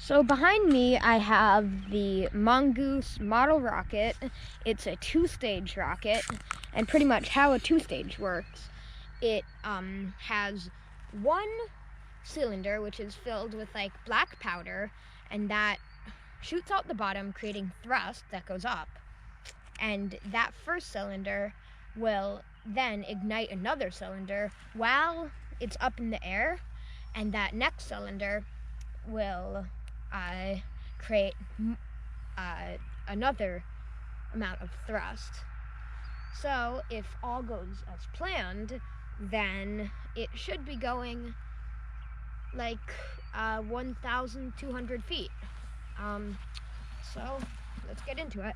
So behind me I have the Mongoose model rocket. It's a two-stage rocket, and pretty much how a two-stage works, it has one cylinder which is filled with like black powder, and that shoots out the bottom, creating thrust that goes up. And that first cylinder will then ignite another cylinder while it's up in the air, and that next cylinder will create another amount of thrust. So if all goes as planned, then it should be going like 1,200 feet. So let's get into it.